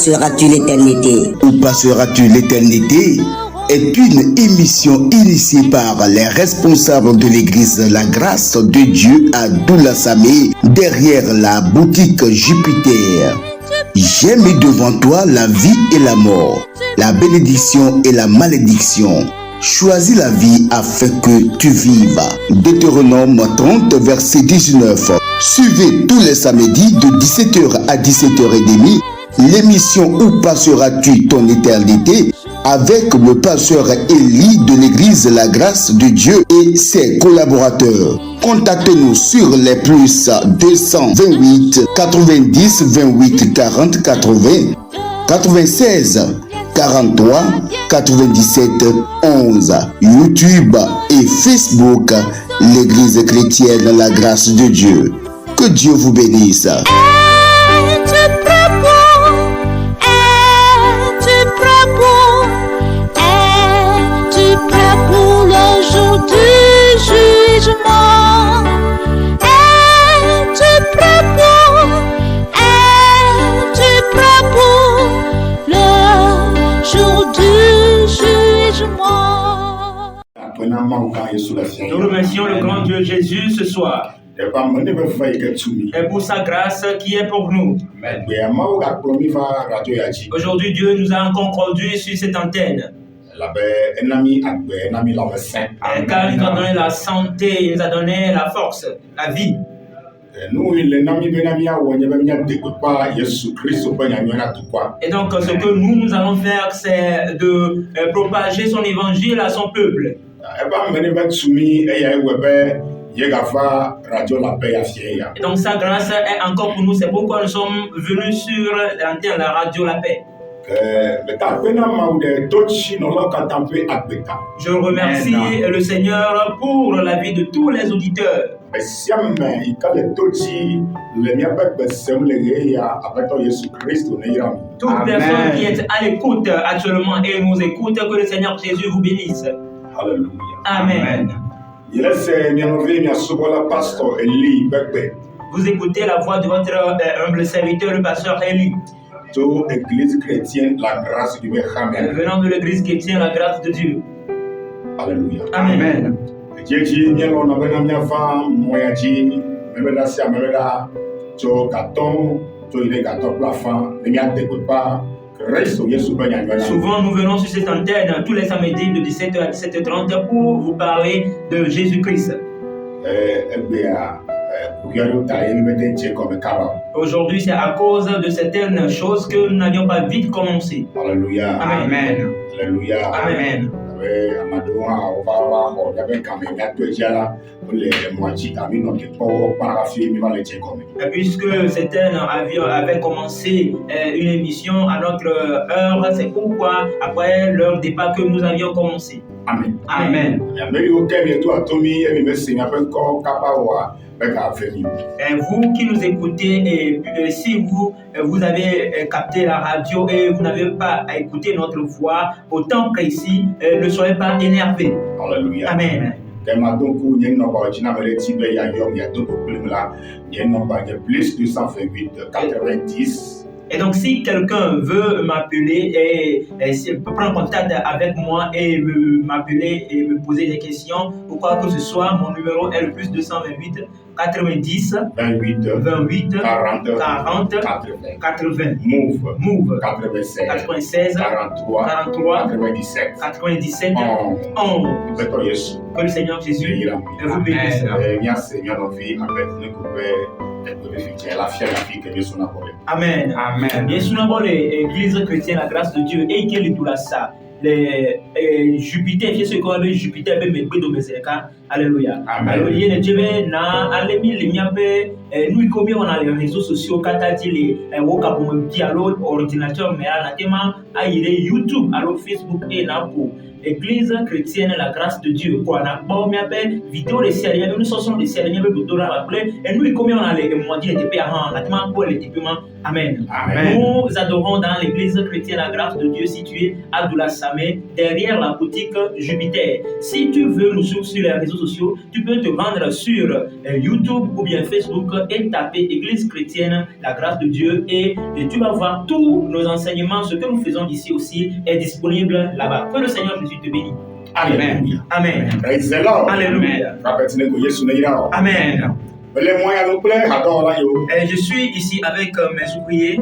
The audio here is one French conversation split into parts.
passeras-tu l'éternité? Où passeras-tu l'éternité est une émission initiée par les responsables de l'église La Grâce de Dieu à Doula-Samé, derrière la boutique Jupiter. J'ai mis devant toi la vie et la mort, la bénédiction et la malédiction. Choisis la vie afin que tu vives. Deutéronome 30, verset 19. Suivez tous les samedis de 17h à 17h30 l'émission Où passeras-tu ton éternité avec le pasteur Élie de l'église La Grâce de Dieu et ses collaborateurs. Contactez-nous sur les plus 228 90 28 40 80 96 43 97 11. YouTube et Facebook, l'église chrétienne La Grâce de Dieu. Que Dieu vous bénisse. Nous remercions le grand Dieu Jésus ce soir et pour sa grâce qui est pour nous. Aujourd'hui, Dieu nous a encore conduits sur cette antenne. Car il nous a donné la santé, il nous a donné la force, la vie. Et donc, ce que nous allons faire, c'est de propager son évangile à son peuple. Et donc, sa grâce est encore pour nous, c'est pourquoi nous sommes venus sur l'antenne, la radio La Paix. Je remercie le Seigneur pour la vie de tous les auditeurs. Toute personne qui est à l'écoute actuellement et nous écoute, que le Seigneur Jésus vous bénisse. Alléluia. Amen. Vous écoutez la voix de votre humble serviteur, le pasteur Élie. Église chrétienne, la grâce du Béchamen. Venant de l'église chrétienne, la grâce de Dieu. Alléluia. Amen. Souvent, nous venons sur cette antenne tous les samedis de 17h à 17h30 pour vous parler de Jésus-Christ. Aujourd'hui, c'est à cause de certaines choses que nous n'avions pas vite commencé. Alléluia. Amen. Alléluia. Amen. Puisque certaines avaient commencé une émission à notre heure, c'est pourquoi après leur départ que nous avions commencé. Amen. Amen. Et vous qui nous écoutez, et si vous avez capté la radio et vous n'avez pas écouté notre voix au temps précis, ne soyez pas énervés. Alléluia. Amen. Plus 228 90. Et donc, si quelqu'un veut m'appeler et prendre contact avec moi et m'appeler et me poser des questions ou quoi que ce soit, mon numéro est le plus 228 90 28 40 80. Move 96 43 97 11. Que le Seigneur Jésus vous bénisse. Amen. Amen. Yesu nabole église chrétienne la grâce de Dieu et qui tout là ça. Les Jupiter, qui est ce qu'on appelle Jupiter, ben me do meseka. Alléluia. Alors il y a Dieu na alemi le miape nous comme on a les réseaux sociaux katati les woka pour me dialogue ordinateur mais à la tema à YouTube, alors Facebook et na pour Église chrétienne la grâce de Dieu quoi na ba mi appelle vidéo de série nous sommes des séries mais pour rappeler et nous comme on a les moitié de paix à la tema pour les typement Amen. Amen. Nous adorons dans l'église chrétienne la grâce de Dieu située à Doulassamé, derrière la boutique Jupiter. Si tu veux nous suivre sur les réseaux sociaux, tu peux te rendre sur YouTube ou bien Facebook et taper église chrétienne la grâce de Dieu et tu vas voir tous nos enseignements. Ce que nous faisons ici aussi est disponible là-bas. Que le Seigneur Jésus te bénisse. Alléluia. Amen. Praise the Lord. Alléluia. Amen. Je suis ici avec mes ouvriers.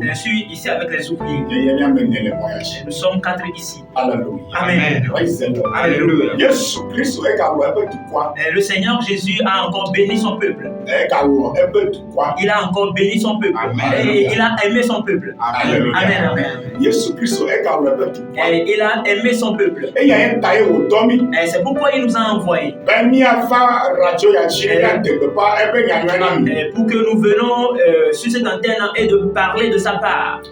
Je suis ici avec les ouvriers. Nous sommes 4 ici. Alléluia. Amen. Alléluia. Le Seigneur Jésus a encore béni son peuple. Il a encore béni son peuple. Et il a aimé son peuple. Alléluia. Amen. Amen. Et il a aimé son peuple. Et c'est pourquoi il nous a envoyés. Pour que nous venons sur cette antenne et de parler de sa part.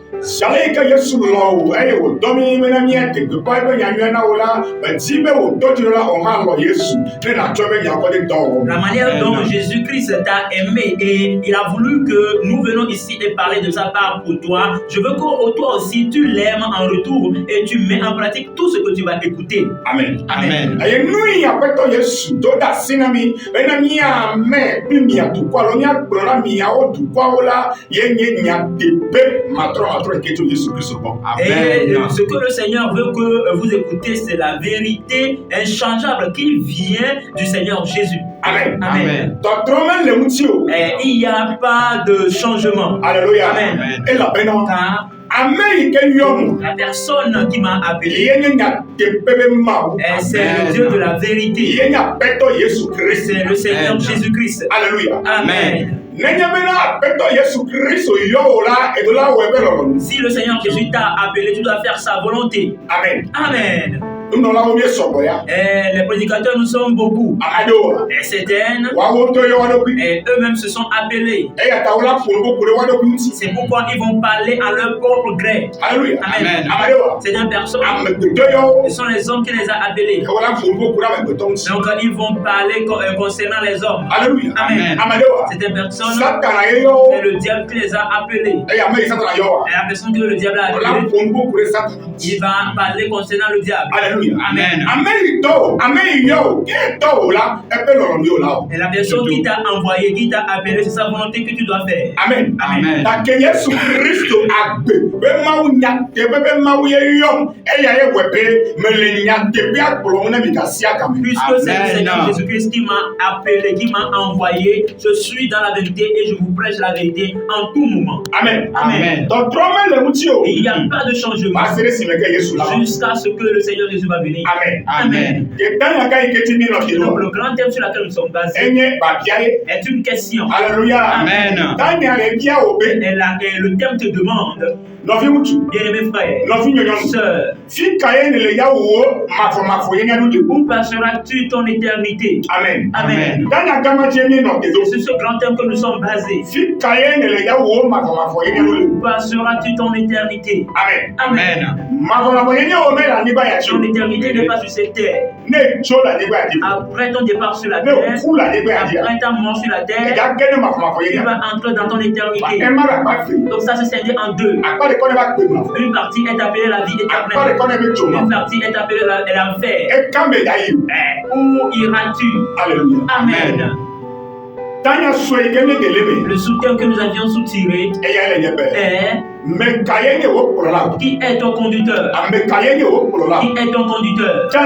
La manière dont Jésus-Christ t'a aimé et il a voulu que nous venons ici et parler de sa part pour toi. Je veux que toi aussi tu l'aimes en retour et tu mets en pratique tout ce que tu vas écouter. Amen. Amen. Et ce que le Seigneur veut que vous écoutez, c'est la vérité inchangeable qui vient du Seigneur Jésus. Amen. Amen. Et il n'y a pas de changement. Alléluia. Amen. Car la personne qui m'a appelé, c'est le Dieu de la vérité. C'est le Seigneur Jésus-Christ. Alléluia. Amen. Si le Seigneur Jésus t'a appelé, tu dois faire sa volonté. Amen. Amen. Et les prédicateurs, nous sommes beaucoup. Et certaines, et eux-mêmes se sont appelés. C'est pourquoi ils vont parler à leur propre gré. Amen. C'est une personne. Ce sont les hommes qui les ont appelés. Donc ils vont parler concernant les hommes. Amen. C'est une personne. C'est le diable qui les a appelés. Et la personne que le diable a appelée, il va parler concernant le diable. Amen. Et la personne qui t'a envoyé, qui t'a appelé, c'est sa volonté que tu dois faire. Amen. Amen. Puisque c'est le Seigneur Jésus-Christ qui m'a appelé, qui m'a envoyé, je suis dans la vérité et je vous prêche la vérité en tout moment. Amen. Amen. Et il n'y a pas de changement jusqu'à ce que le Seigneur Jésus va venir. Amen. Amen. Donc le grand thème sur lequel nous sommes basés est une question. Alléluia. Amen. Et le thème te demande, bien-aimés frères, sœurs, où passeras-tu ton éternité? Amen. Amen. C'est sur ce grand thème que nous sommes basés. Où passeras-tu ton éternité? Amen. Amen. Ton éternité n'est pas sur cette terre. Après ton départ sur la terre, après ta mort sur la terre, tu vas entrer dans ton éternité. Donc ça se scinde en deux. Une partie est appelée la vie éternelle. Une partie est appelée l'enfer. Où iras-tu? Alléluia. Amen. Le soutien que nous avions soutiré est qui est ton conducteur? Qui est ton conducteur? C'est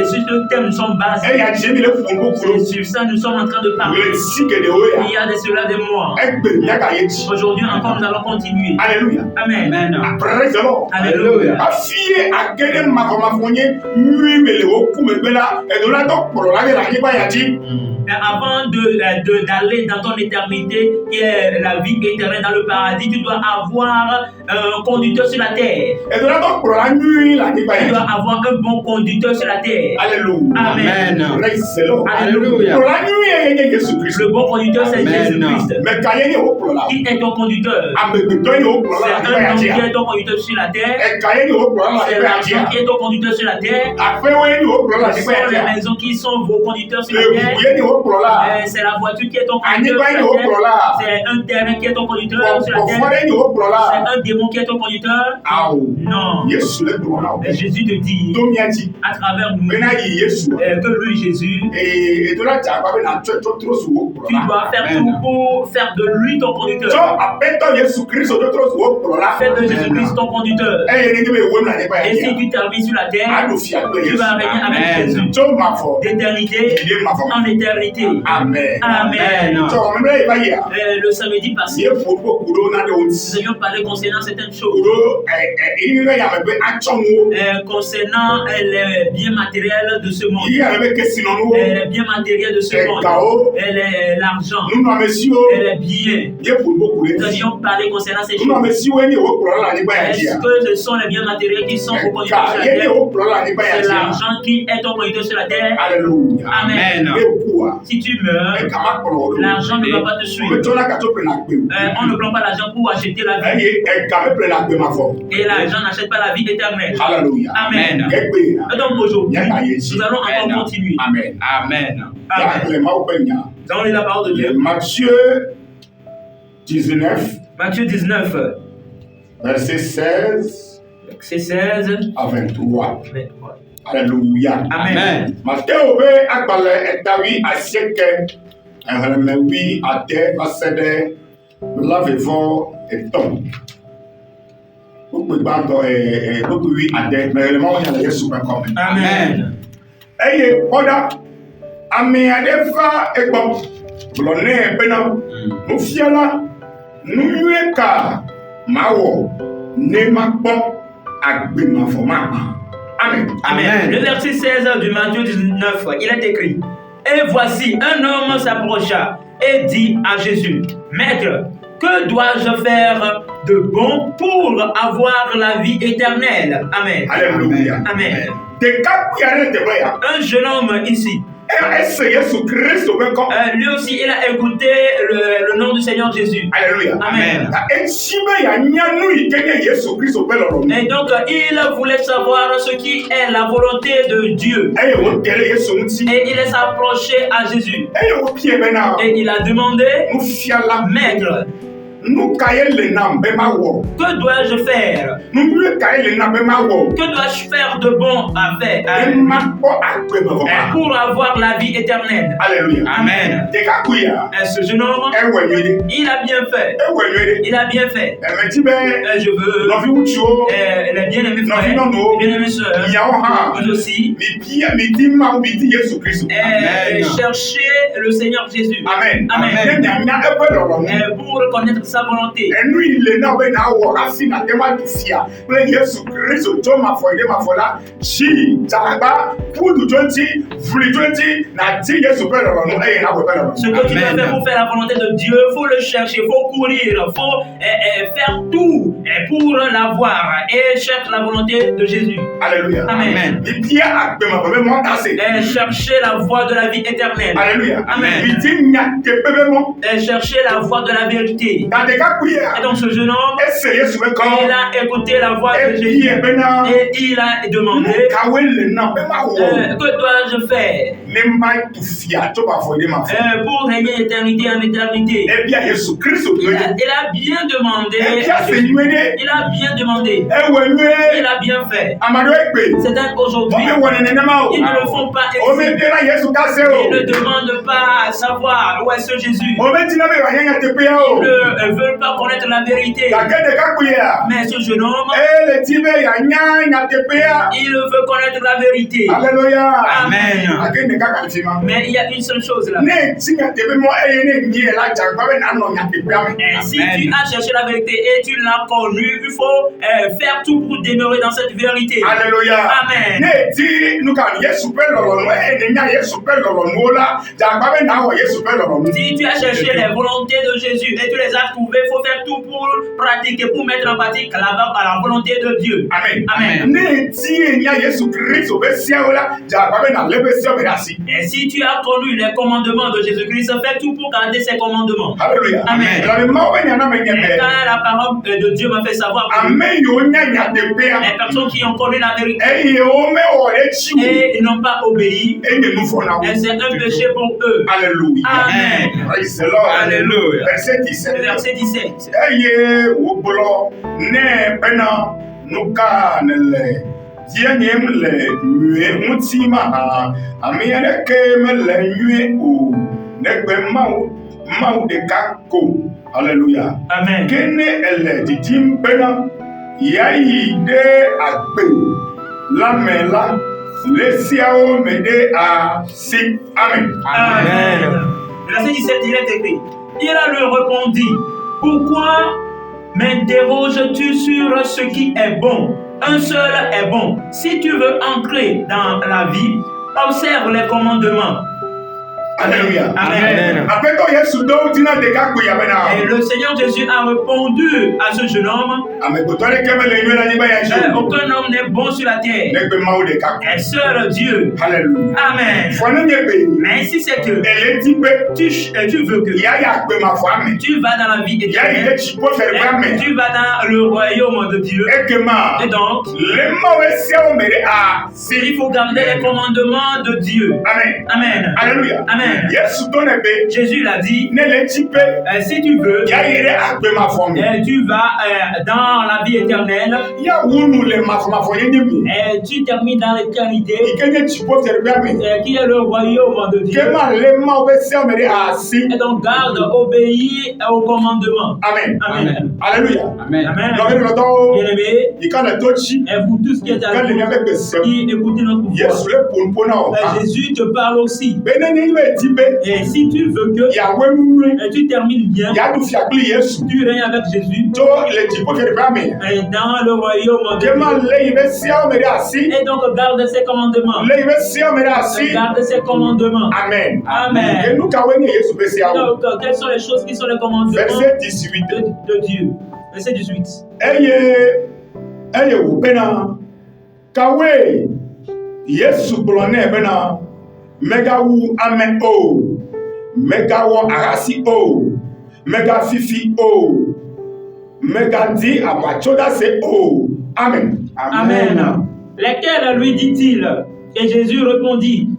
sur ce thème nous sommes basés. C'est sur ça nous sommes en train de parler. Il y a de cela des mois. Aujourd'hui encore nous allons continuer. Alléluia. Amen. Alléluia. Avant d'aller dans ton éternité, qui est la vie éternelle dans le paradis, tu dois avoir un conducteur sur la terre. Et de là, donc, pour la nuit, la nuit, Tu dois avoir un bon conducteur sur la terre. Alléluia. Amen. Praise the Lord. Alléluia. Pour la nuit, il y a Jésus-Christ. Le bon conducteur, c'est Jésus-Christ. Mais quand il y a pour la Qui est ton conducteur? c'est C'est un homme qui est ton conducteur sur la terre. C'est l'argent qui est ton conducteur sur la terre. Ce sont les maisons qui sont vos conducteurs sur la terre. C'est la voiture qui est ton conducteur sur la terre. C'est un terrain qui est ton conducteur sur la terre. C'est un démon qui est ton conducteur. Non. Mais Jésus te dit à travers nous que lui, Jésus, tu dois faire tout pour faire de lui ton conducteur. Fais de Jésus-Christ ton conducteur. Et si tu termines sur la terre, tu vas régner avec Jésus d'éternité en éternité. Amen. Amen. Amen. Le samedi passé, nous avions parlé concernant certaines choses. Concernant les biens matériels de ce monde. Les biens matériels de ce monde. L'argent. Les biens. Nous avions parlé concernant ces choses. Est-ce que ce sont les biens matériels qui sont au conducteur sur la terre? C'est l'argent qui est au conducteur sur la terre. Amen. Si tu meurs, l'argent ne va pas te suivre. On ne prend pas l'argent pour acheter la vie. Et l'argent n'achète pas la vie éternelle. Amen. Et donc aujourd'hui, nous allons encore continuer. Amen. Amen. Nous allons lire la parole de Dieu. Matthieu 19. Matthieu 19. Verset 16 à 23. Alléluia. Amen. Matteo be agbale etawi asieke ehlemewi ade basede lavevɔ etɔn. Gbogbo gbàgbọ́ gbogbo wi ade mẹrẹlẹmọ wọn yàrá Yesu bẹ kọ mi. Amen. Eye kpɔɖa ame aɖe va egbɔ gblɔ nɛ bena nufiala nuyue ka mawɔ ne makpɔ agbemafɔ ma. Amen. Amen. Le verset 16 du Matthieu 19, il est écrit: Et voici, un homme s'approcha et dit à Jésus: Maître, que dois-je faire de bon pour avoir la vie éternelle? Amen. Alléluia. Amen. Un jeune homme ici. Lui aussi, il a écouté le nom du Seigneur Jésus. Alléluia. Amen. Et donc, il voulait savoir ce qui est la volonté de Dieu. Et il s'est approché à Jésus. Et il a demandé: Maître, que dois-je faire? Que dois-je faire de bon à faire pour avoir la vie éternelle? Alléluia. Amen. Et ce jeune homme, il a bien fait. Il a bien fait. Je veux les bien-aimés frères, les bien-aimées sœurs, vous aussi, chercher le Seigneur Jésus. Amen. Amen. Pour reconnaître sa volonté. Ce que tu dois faire pour faire la volonté de Dieu, il faut le chercher, il faut courir, il faut faire tout pour l'avoir et chercher la volonté de Jésus. Alléluia. Amen. Chercher la voie de la vie éternelle. Alléluia. Amen. Chercher la voie de la vérité. Et donc ce jeune homme, il a écouté la voix de Jésus et il a demandé: que dois-je faire pour régner éternité en éternité? Il a bien demandé. Il a bien demandé. Il a bien fait. C'est aujourd'hui, ils ne le font pas ici. Ils ne demandent pas à savoir où est ce Jésus. Ils ne veulent pas connaître la vérité. Mais ce jeune homme, il veut connaître la vérité. Alléluia. Amen. Mais il y a une seule chose là. Si tu as cherché la vérité et tu l'as connue, il faut faire tout pour demeurer dans cette vérité. Alléluia. Amen. Si tu as cherché les volontés de Jésus et tu les as trouver, il faut faire tout pour pratiquer, pour mettre en pratique la volonté de Dieu. Amen. Amen. Ne tie nya Yesu Christ obesia ola ja ba na lebesia oberasi. Et si tu as connu les commandements de Jésus-Christ, fais tout pour garder ses commandements. Alléluia. Amen. La maman nya na me Et nya. quand la parole de Dieu m'a fait savoir que Amen yo nya nya de pe. les personnes qui ont connu la vérité E o me o re chi. et ils n'ont pas obéi, E ne nous font na. et c'est un péché pour eux. Alléluia. Amen. Praise the Lord. Alléluia. Verset 17. Verset 17. Eye wo bolo ne pena nuka nele. Tianyem le nue mutima ha. Amiere ke me le nue o. Negbe mau de kako. Alléluia. Amen. Kene ele didim pena. Yayi de agbe. La mela. Lesiao me de a si. Amen. Amen. Verset 17, il est écrit. Il leur répondit, pourquoi m'interroges-tu sur ce qui est bon? Un seul est bon. Si tu veux entrer dans la vie, observe les commandements. Alléluia. Amen. Après quand Yesu do tina de kako ya bena. Et le Seigneur Jésus a répondu à ce jeune homme, Amen. Ko tole keme le nyu la ni ba ya jo. aucun homme n'est bon sur la terre. Negbe mau de kako. Un seul Dieu. Alléluia. Amen. Fone nyebe. Mais si c'est que Ele ti pe. tu veux que Ya ya gbe ma fo ame. tu vas dans la vie Ya ile éternelle, chi po fer ba me. tu vas dans le royaume de Dieu. Ekema. Et donc, Le mau ese o mere a si. il faut garder les commandements de Dieu. Amen. Amen. Alléluia. Amen. Yesu do ne be. Jésus l'a dit, Ne le ti pe. si tu veux, Ya ile agbe ma fo me. tu vas dans la vie éternelle, Ya wunu le ma fo ye ni mi. et tu termines dans l'éternité, Ikenye chi po fer ba me. qui est le royaume de Dieu. Kema le mau ese o mere a si. Et donc, garde, obéis aux commandements. Amen. Amen. Alléluia. Amen. Donc le do. Bien-aimés, Il quand le tochi. et vous tous qui êtes à Quand le l'écoute, nya be se. qui écoutez notre voix, Yesu le ponpona o. Jésus te parle aussi. Beneni we ti be. Et si tu veux que Ya wenu. tu termines bien, Ya du fiakli Yesu. tu règnes avec Jésus To le ti po fer ba me. et dans le royaume de Kema Dieu. le ibe sia o mere a si. Et donc, garde ses commandements. Le ibe sia o mere a si. Garde ses commandements. Amen. Amen. Et nous ka weni Yesu be sia o. Donc, quelles sont les choses qui sont les commandements Verset 18. de Dieu? Verset 18. Eye wo bena. Kawe Yesu blone bena. Mega wu amen o. Mega wo arasi o. Mega fifi o. Mega di abachoda se o. Amen. Amen. Lesquels lui dit-il? Et Jésus répondit,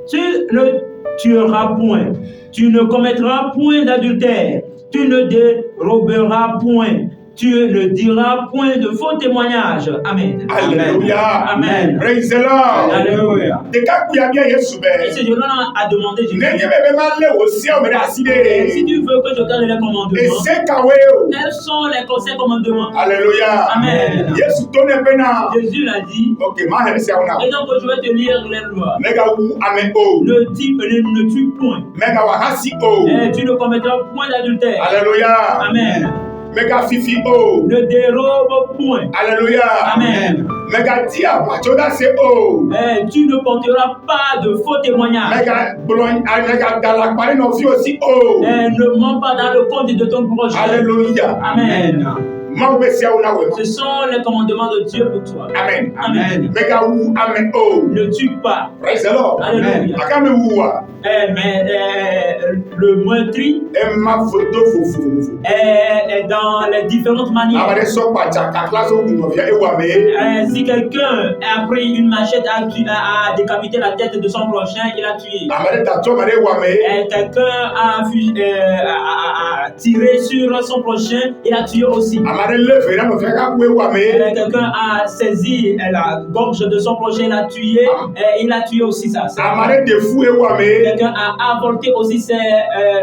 tu ne tueras point, tu ne commettras point d'adultère, tu ne déroberas point, tu ne diras point de faux témoignages. Amen. Alléluia. Amen. Praise the Lord. Alléluia. De ka kuya bien Yesu Et be. ce jeune homme a demandé Jésus, Ne yebe be ma le o si o mere si aside. tu veux que je garde les E commandements, se kawe o. quels sont les conseils commandements? Alléluia. Amen. Yesu to ne bena. Jésus l'a dit, Ok, ma hele se ona. et donc je vais te lire les lois. Mega wu amen o. Ne tue point. Mega wa hasi o. Et tu ne commettras point d'adultère. Alléluia. Amen. Mega fifi o. Ne dérobe point. Alléluia. Amen. Mega dia bachoda se o. Et tu ne porteras pas de faux témoignages. Mega blon mega dala pare no fi osi o. Et ne mens pas dans le compte de ton prochain. Alléluia. Amen. Ma be se ona we. Ce sont les commandements de Dieu pour toi. Amen. Amen. Mega wu amen o. Ne tue pas. Praise the Lord. Alléluia. Akame wuwa. Mais le meurtrier E ma foto fufu. est dans les différentes manières. Abade so pacha ka class o kuno via e wa me. Si quelqu'un a pris une machette à décapiter la tête de son prochain, il a tué. Amade ta to mare wa me. Et quelqu'un a tiré sur son prochain, il a tué aussi. Amade le fe na no fe ka ku e wa me. Quelqu'un a saisi la gorge de son prochain, il a tué, et il a tué aussi ça. Amade de fu e wa me. Quelqu'un a avorté aussi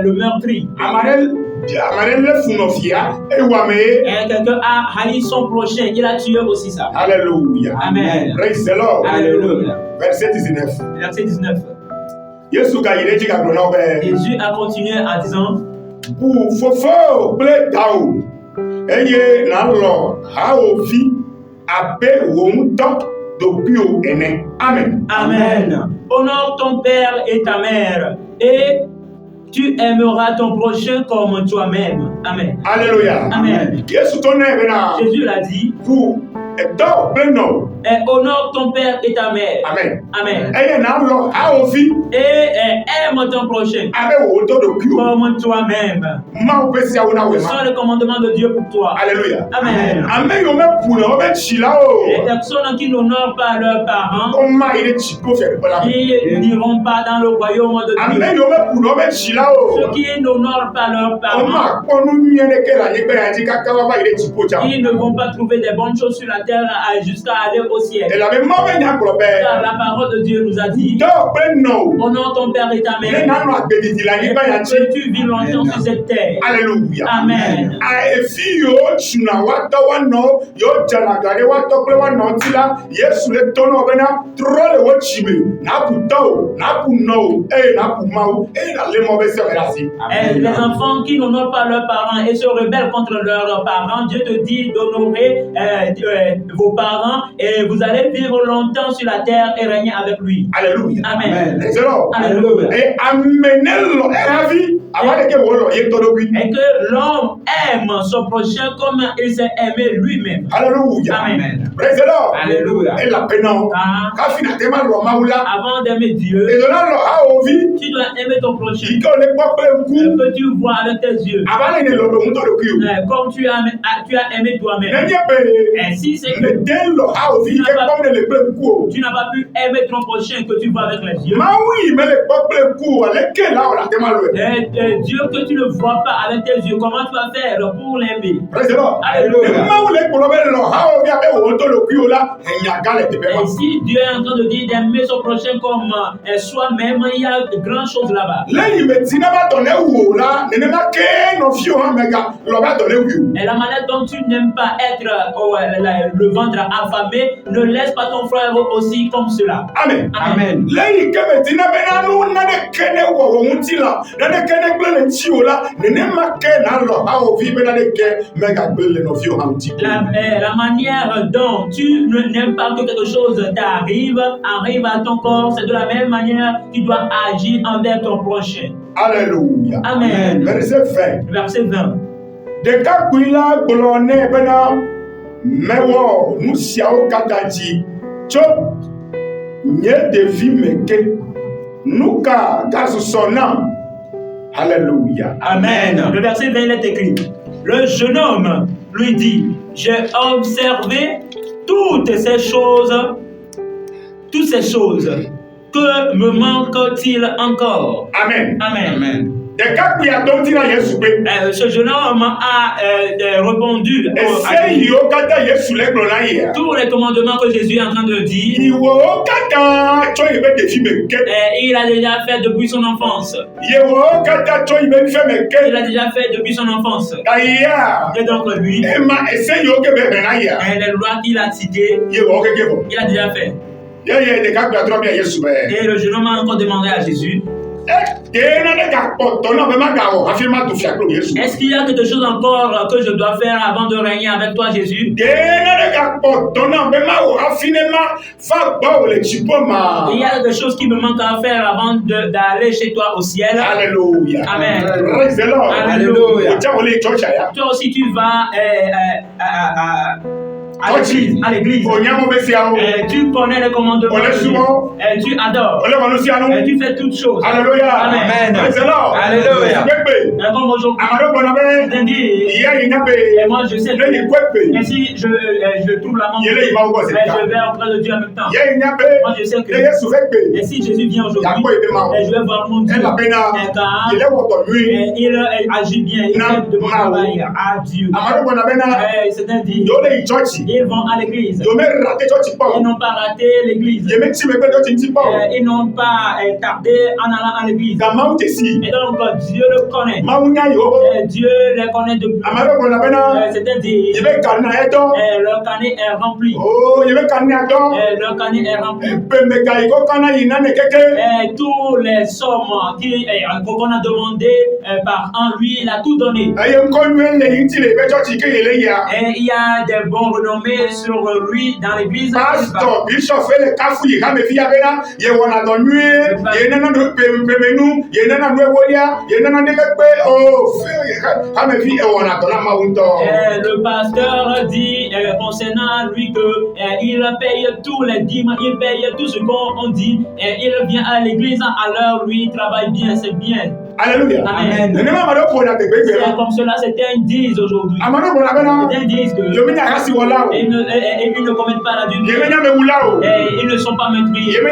le meurtrier. Amade le fu no fia e wa me. Et quelqu'un a haï son prochain, il a tué aussi ça. Alléluia. Amen. Praise the Lord. Alléluia. Verset 19. Verset 19. Yesu ka yire ji ka gbono be. Jésus a continué en disant, Bu fofo ple tao. Eye na lo ha o fi abe wo nto depuis au ene. Amen. Amen. Honore ton père et ta mère, et Tu aimeras ton prochain comme toi-même. Amen. Alléluia. Amen. Jésus l'a dit. Vous, honore ton père et ta mère. Amen. Amen. Et aime ton prochain comme toi-même. Ce sont les commandements de Dieu pour toi. Alléluia. Amen. Les personnes qui n'honorent pas leurs parents, ils n'iront pas dans le royaume de Dieu. Ceux qui n'honorent pas leurs parents, ils ne vont pas trouver des bonnes choses sur la terre jusqu'à aller au ciel. Car la parole de Dieu nous a dit: honore ton père et ta mère, que tu vis longtemps sur cette terre. Alléluia. Amen. Les enfants qui n'honorent pas leurs parents et se rebellent contre leurs parents, Dieu te dit d'honorer vos parents et vous allez vivre longtemps sur la terre et régner avec lui. Alléluia. Amen. Alléluia. Et et que l'homme aime son prochain comme il s'est aimé lui-même. Alléluia. Amen. Alléluia. Et la pénance. Avant d'aimer Dieu, tu dois aimer ton prochain. Que tu vois avec tes yeux. Comme tu as aimé toi-même. Et si c'est que tu n'as pas pu aimer ton prochain que tu vois avec les yeux, et Dieu que tu ne vois pas avec tes yeux, comment tu vas faire pour l'aimer? Alléluia. Et si Dieu est en train de dire d'aimer son prochain comme soi-même, il y a de grandes choses là-bas. Et la manière dont tu n'aimes pas être le ventre affamé, ne laisse pas ton frère aussi comme cela. Amen. Amen. La manière dont tu n'aimes pas que quelque chose arrive à ton corps, c'est de la même manière que tu dois agir envers ton prochain. Alléluia. Amen. Verset 20. Verset 20. Mewo nusiawo kakaji tso nye devi meke nuka gasosona. Alléluia. Amen. Le verset 20 est écrit: le jeune homme lui dit: j'ai observé toutes ces choses. Que me manque-t-il encore? Amen. Amen. Amen. Ce jeune homme a répondu tous les commandements que Jésus est en train de dire. Il a déjà fait depuis son enfance. Et donc lui, les lois qu'il a citées, il a déjà fait. Et le jeune homme a encore demandé à Jésus: est-ce qu'il y a quelque chose encore que je dois faire avant de régner avec toi, Jésus? Il y a des choses qui me manquent à faire avant d'aller chez toi au ciel. Alléluia. Amen. Alléluia. Toi aussi tu vas à l'église. Tu connais les commandements. Tu adores. Tu fais toutes choses. Alléluia. Amen. Alléluia. Comme aujourd'hui, et moi je sais que et si je trouve la main, je vais auprès de Dieu en même temps. Moi je sais que et si Jésus vient aujourd'hui, je vais voir mon Dieu. Il agit bien, il fait de bon travail à Dieu. C'est-à-dire, ils vont à l'église. Ils n'ont pas raté l'église. Ils n'ont pas tardé en allant à l'église. Et donc Dieu le connaît. Dieu les connaît depuis. C'est-à-dire, leur canet est rempli. Leur canet est rempli. Et tous les sommes qu'on a demandé par an, lui, il a tout donné. Et il y a des bons renommés nommé sur lui dans l'église. Pasteur, bishop, fait le cafou, il a mes filles avec là, il y a un adonnu, il y a un adonnu, il y a un adonnu, il y a un adonnu, le pasteur dit concernant lui que il paye tous les dimanches, il paye tout ce qu'on dit, et il vient à l'église à l'heure, lui il travaille bien, c'est bien. Alléluia. Amen. C'est comme cela, certains disent aujourd'hui. Certains disent que ils ne commettent pas la dureté. Et ils ne sont pas meurtriers. Ils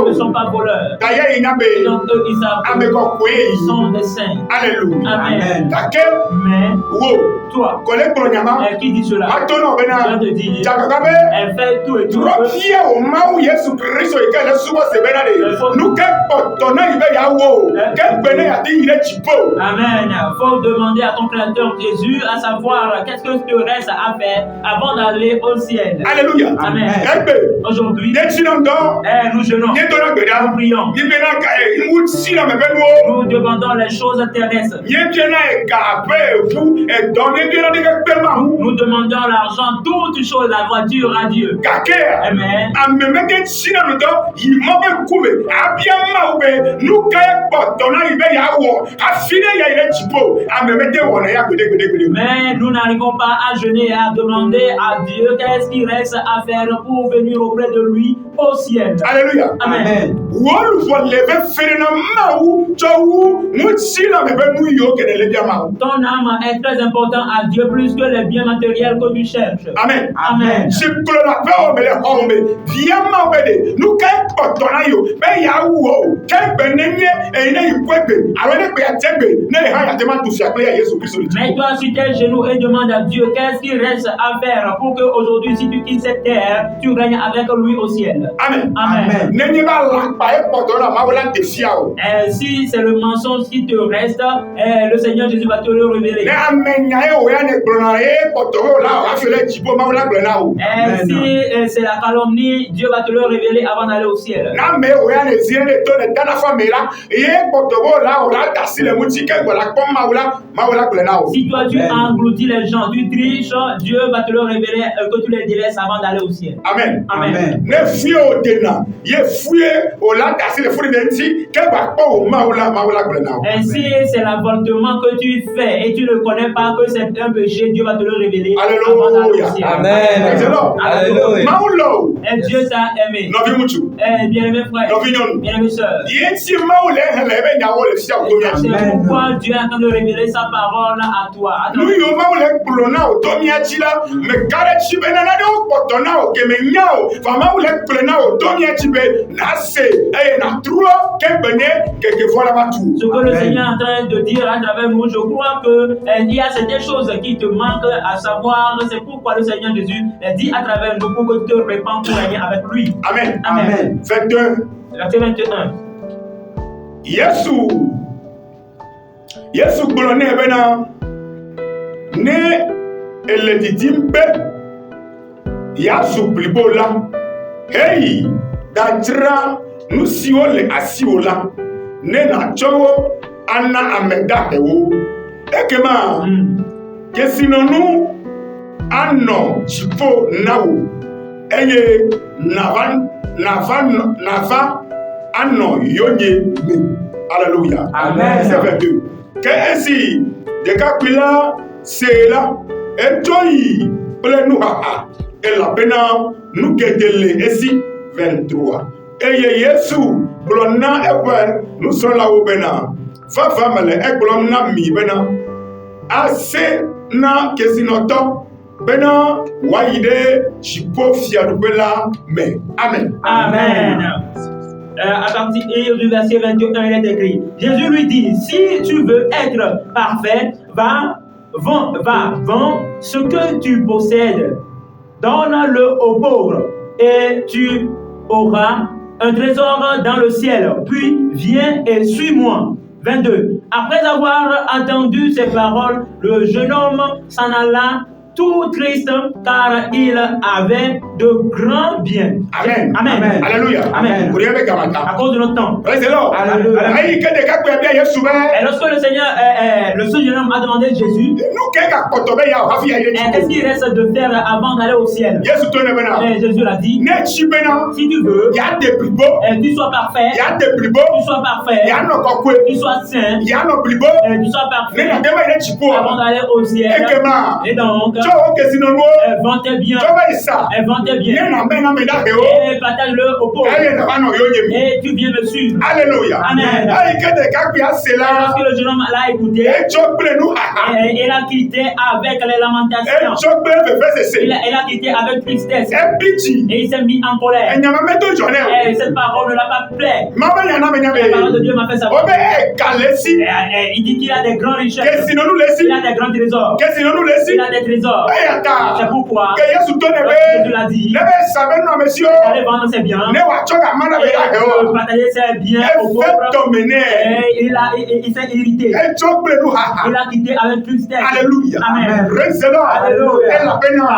ne sont pas voleurs. Donc eux, ils savent qu'ils sont des saints. Alléluia. Amen. Mais toi, qui dit cela? Je te dis, elle fait tout et tout. Amen. Il faut demander à ton créateur Jésus à savoir qu'est-ce que tu restes à faire avant d'aller au ciel. Alléluia. Amen. Aujourd'hui, nous jeûnons, nous prions, nous demandons les choses terrestres. Nous demandons l'argent, toutes choses, la voiture à Dieu. Amen. Mais nous n'arrivons pas à jeûner et à demander à Dieu qu'est-ce qu'il reste à faire pour venir auprès de lui au ciel. Alléluia. Amen. Ton âme est très important à Dieu plus que les biens matériels que tu cherches. Amen. Amen. Mets-toi sur tes genoux et demande à Dieu qu'est-ce qu'il reste à faire pour qu'aujourd'hui, si tu quittes cette terre, tu règnes avec lui au ciel. Amen. Amen. Si c'est le mensonge qui te reste, le Seigneur Jésus va te le révéler. Si c'est la calomnie, Dieu va te le révéler avant d'aller au ciel. Si toi tu engloutis les gens, tu triches, Dieu va te le révéler que tu les délaisses avant d'aller au ciel. Amen. Amen. Ainsi, c'est l'avortement que tu fais et tu ne connais pas que c'est un péché, Dieu va te le révéler. Alléluia. Amen. Alléluia. Et Dieu t'a aimé. Bien-aimé frère, bien-aimé soeur. C'est pourquoi Dieu est en train de révéler sa parole à toi. Ce que le Seigneur est en train de dire à travers nous, je crois qu'il y a certaines choses qui te manquent à savoir. C'est pourquoi le Seigneur Jésus dit à travers nous pour que tu te répands pour régner avec lui. Amen. Amen. 21. Verset 21. Yesu gblɔ nɛ bena ne ele didim be yeazu blibo la heyi dadzra nu siwo le asiwo la ne natsɔ wo ana ame dahewo ekema kesinɔnu anɔ dziƒo na wo eye nava anɔ yonye me. Alléluia. Amen. C'est 22. Que ainsi, ɖekakpui la se la eto yi kple nuhaha elabena nu geɖe le esi. 23. Eye Yesu gblɔ na eƒe nusrɔ̃lawo bena vava mele egblɔm na mi bena ase na kesinɔtɔ bena woayi ɖe dziƒo fiaɖuƒe la me. Amen. Amen. À partir du verset 21, il est écrit, Jésus lui dit, si tu veux être parfait, vends ce que tu possèdes, donne-le aux pauvres, et tu auras un trésor dans le ciel. Puis viens et suis-moi. 22. Après avoir entendu ces paroles, le jeune homme s'en alla tout triste car il avait de grands biens. Amen. Amen. Alléluia. Amen. À cause de notre temps. Praise the Lord. Alléluia. Ayi kede kakpe bia Yesu be. Et lorsque le Seigneur, le jeune homme a demandé Jésus, Nu ke ka kpoto be ya o hafi ya ile qu'est-ce qu'il reste de faire avant d'aller au ciel? Yesu to ne be na. Et Jésus l'a dit, Ne chi be na. si tu veux, Ya de blibo. tu sois parfait, Ya de blibo. tu sois parfait, Ya no kokwe. tu sois saint, Ya no blibo. tu sois Ne na parfait de ma ile chi po. avant d'aller au ciel. Ekema. Et donc, Cho o ke sino no. vends bien, Cho ba isa. vends Ne bien, na me na me da he o. et partage-le aux pauvres. Ayi na ba no yo nyemi. Et tu viens me suivre. Alléluia. Amen. Ayi kede kakpe Et asela. lorsque le jeune homme l'a écouté, E cho ple nu ha. il a quitté avec les E lamentations. cho ple fe se. Il a quitté avec tristesse. E bichi. Et il s'est mis en colère. E nyama me to jone o. Et cette parole ne l'a pas plu. Mama yana me La parole de nyame. Dieu m'a fait savoir. Obe e kalesi. Il dit qu'il a des grandes richesses. Kesi no nu lesi. Il a des grands trésors. Kesi no nu lesi. Il a des trésors. Ayata. C'est pourquoi Ke Yesu to ne lorsque Jésus be. l'a dit, Ne be sabe no mesio. d'aller vendre ses biens Ne wa cho ka mana be ya he et o. partager ses biens aux E fe pauvres. to mene. Et il s'est irrité. E cho ple nu ha. Il a quitté avec tristesse. Alléluia. Amen. Praise the Lord. Alléluia. Elle la pena.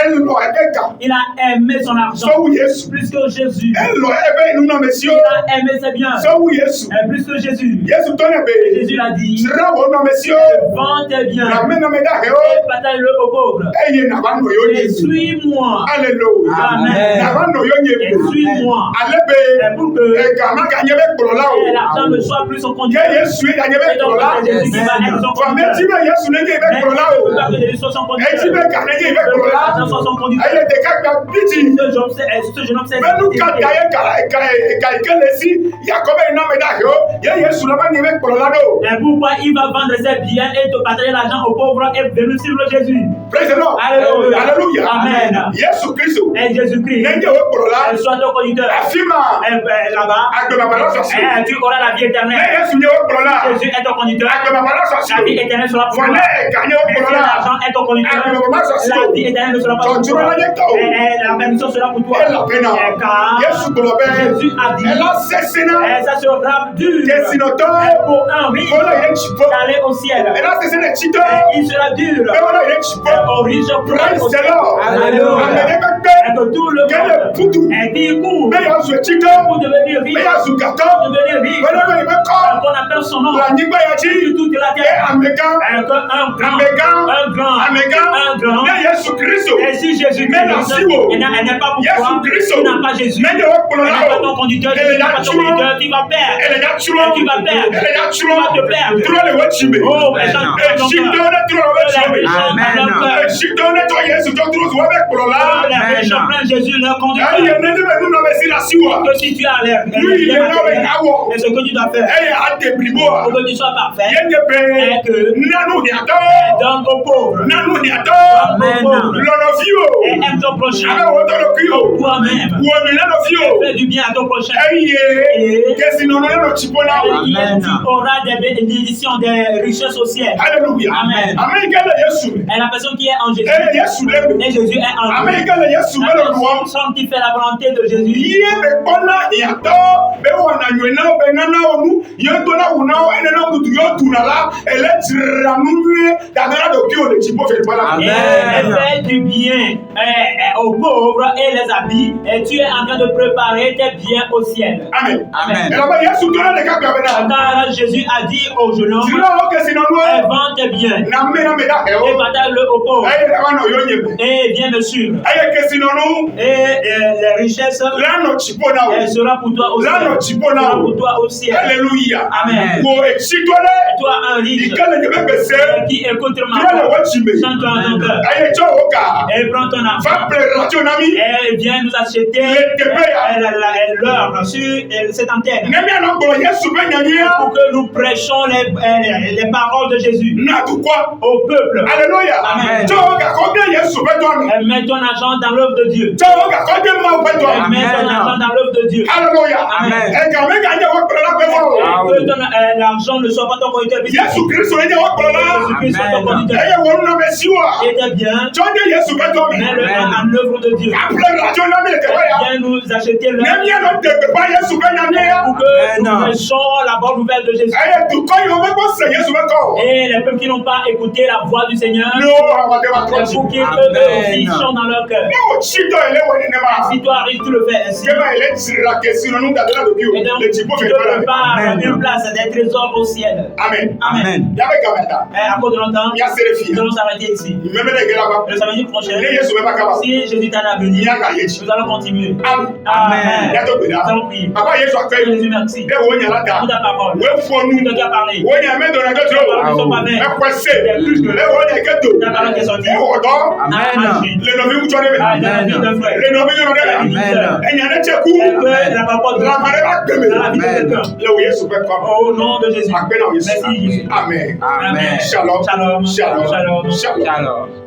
Elle lo ebeka. Il a aimé son argent So Yesu. plus que Jésus. Elle lo ebe nu no mesio. Il a aimé ses biens So Yesu. plus que Jésus. Yesu to ne be. Jésus l'a dit, Sira wo no mesio. vends tes biens Na me na me da he et o. partage-le aux pauvres. Eye na ba no yo Et nyemi. suis-moi. Alléluia. Amen. Na ba no yo Et nyemi. suis-moi. Alebe. Et pour que E ka ma ka nyebe kpolola o. l'argent ne soit plus son Ke conducteur. Yesu e da nyebe Et donc, kpolola. c'est Jésus qui va être son Fa me ti conducteur. be Yesu ne nyebe Mais kpolola il ne o. veut pas que Jésus soit son E ti conducteur. be ka ne nyebe Il veut que kpolola. l'argent soit son conducteur. Aye de ka ka biti. Ce jeune homme s'est Menu ka da ye ka ikele si Yakobe ina me da he o. Ye Yesu na ba nyebe kpolola do. Et pourquoi il va vendre ses biens et te partager l'argent aux pauvres et venir suivre Jésus? Praise the Lord. Alléluia. Alléluia. Amen. Yesu Kristo. Et Jésus-Christ, Ne nyebe kpolola. soit ton conducteur. Afima. Là-bas, Agbe baba la so si. tu auras la vie Ne éternelle. Yesu nyebe kpolola. Jésus est ton conducteur. Agbe baba la so si. La vie éternelle sera pour toi. Fone ka nyebe Et si kpolola. l'argent est ton conducteur, la vie éternelle ne sera pas pour toi. Et la permission sera pour toi. Elle la pena. Car Yesu kpolobe. Jésus a dit, Elle a sesena. ça sera dur Kesinoto. pour un riche Voilà ile chipo. d'aller au ciel. Elle a sesena chito. Il sera dur Et voilà ile chipo. au riche pour aller Praise au the ciel. Lord. Alléluia. Amene Et pepe. que tout le Quel monde est putu? est qui court Me ya su chito. pour devenir Me riche, ya su gato. pour devenir riche, Voilà me ko. qu'on appelle son nom La nyigba ya sur chi. toute la E terre. ameka. Un grand, Ameka. un grand. Ne Yesu Kristo. Et si Jésus Mais la Christ, siwo. elle n'est pas pour Yesu toi, Kristo. tu n'as pas Jésus. Me de Tu kpolola n'as pas ton o. conducteur, Elle tu n'as pas est ton là, conducteur, tu vas perdre. Elle est natural. Et tu vas perdre. Elle est natural. Tu vas te perdre. Turo le wo chibe. Oh, les gens E chito ne turo le wo chibe. E chito ne to Yesu to turo zo be kpolola. les gens prennent Jésus leur Ayi conducteur. ne ne be nu no be si la siwa. Que si tu as l'air, Lui, il est là avec la voix. et ce que tu dois faire Eye ate blibo. pour que tu sois parfait, Yenye be. et que Nanu ni ato. donne aux pauvres, Nanu ni ato. Amen. Lono fio. et aime ton prochain Abe wo to lo kio. toi-même. Wo mi nanu fio. Fais du bien à ton prochain. Eye. Kesi no no no chipo na. Et tu auras des bénédictions, des richesses au ciel. Hallelujah. Amen. Amen kele Yesu. Et la personne qui est en Jésus, E Yesu le. et Jésus est en Amen lui. kele Yesu La be lo duo. personne qui fait la volonté de Jésus, Iye be kpɔna yàtɔ be wɔna nyɔna be nana wɔnu yɛ dona wuna ɛnɛ na wutu yɔ tuna la ɛlɛ tirira nuyue dadara do ki o le tsi bɔ fɛ bala. et fait du bien aux pauvres et les habits, et tu es en train de préparer tes biens au ciel. Amen. Amen. ɛlɛbɛ Yesu dona de ka gbɛ bɛ na. Car Jésus a dit au jeune homme, tira o kɛse na nuwɛ vends tes biens na me da et hɛ o partage-le aux pauvres ɛyɛ dɛ wa na o yɔ nye bɛ et viens me suivre. ɛyɛ kɛse na nu Et les richesses, lɛnɔ tsi bɔ na o elle sera pour toi au ciel. lɛnɔ tsi bɔ na Sera o pour toi au ciel. hallelujah Amen. wo etsi dɔ lɛ Toi un riche ikɛlɛ de bɛ bɛsɛ qui écoute ma tira le voix, wɔ tsi me chante en ton cœur ɛyɛ tsɔ o ka et prends ton argent va ple radio na mi. et viens nous acheter l'heure sur cette antenne Nemi anagblɔ Yesu be nyanyia. pour que nous prêchons les paroles de Jésus Na dukɔ. au peuple. Alléluia. Amen. Tsɔ wo gakɔ de Yesu be dɔ mi. Et mets ton argent dans l'œuvre de Dieu. Tsɔ wo gakɔ de Mawu be Et dɔ mi. mets ton argent dans l'œuvre de Dieu. Alléluia. Amen. Ɛgame ganye wo kplɔ la be fɔ Que ton l'argent ne soit pas ton conducteur. Yesu Kristo yẹn wọ́n kpọ̀lá. Jésus-Christ soit ton conducteur. Ẹyẹ wọ́n nọ bẹ si wa. Était bien. Jọ́ndé Yesu bẹ tọ́ mi. Mais le en œuvre de Dieu. Appelez la jọ́ndé mi tẹ̀ wáyà. Viens nous acheter le. Nyẹ́míyẹ́ ló dègbè bá Yesu bẹ nyà ní yá. Pour que nous prêchons la bonne nouvelle de Jésus. Ẹyẹ dùkọ́ yìí wọ́n bẹ gbọ́ sẹ̀ Yesu bẹ kọ́. Et les peuples qui n'ont pas écouté la voix du Seigneur, Ní o àwọn tẹ́ wà tọ́ pour qu'ils eux aussi chantent dans leur cœur. Ní o tí tọ́ ilé wọ̀ ní nẹ́ẹ̀ma. Si toi arrives, tu le fais ainsi. Kébà ilé tìrìlà kẹsì nínú dàdé náà lóbi o. Et donc, Lè tu jì bó te fẹ́ gbọ́dọ̀. prépares une place des trésors au ciel. Amen. Amen. Yàbẹ̀ gàmẹ̀ta. À cause de longtemps, Yà sẹ́rẹ̀ fi. nous allons s'arrêter ici. Mẹ́mẹ́lẹ̀ gẹ́lá bá. Le samedi prochain, Ní Yesu bẹ bá kaba. si Jésus t'en a venu, Yà kà yé jì. nous allons continuer. Amen. Yàtọ̀ gbèdá. Nous allons prier. Papa Yesu akẹ́ yìí. Jésus, merci. Bẹ́ẹ̀ wọ́n yàrá dà. Pour ta parole. Wọ́n fọ́nù. Pour qui a parlé. Wọ́n yà mẹ́tọ̀ náà gẹ́tọ̀. Nous sommes pas vains. Ẹ pẹ́sẹ̀. Ẹ wọ́n yà gẹ́tọ̀. Ta parole qui est sortie. Ẹ wọ̀dọ́. Agis. Le nɔvi ŋutsɔ ɖe me. Ah, dans la vie d'un frère. Le nɔvi nyɔnu ɖe me. Enya ɖe tse ku. Et que la parole de Lama ɖe va gbe me. dans la vie de quelqu'un. Le wo Yesu ƒe kɔme. Au nom de Jésus. Akpe na wo Yesu. Merci Jésus. Amen. Amen. Shalom. Shalom. Shalom. Shalom. Shalom.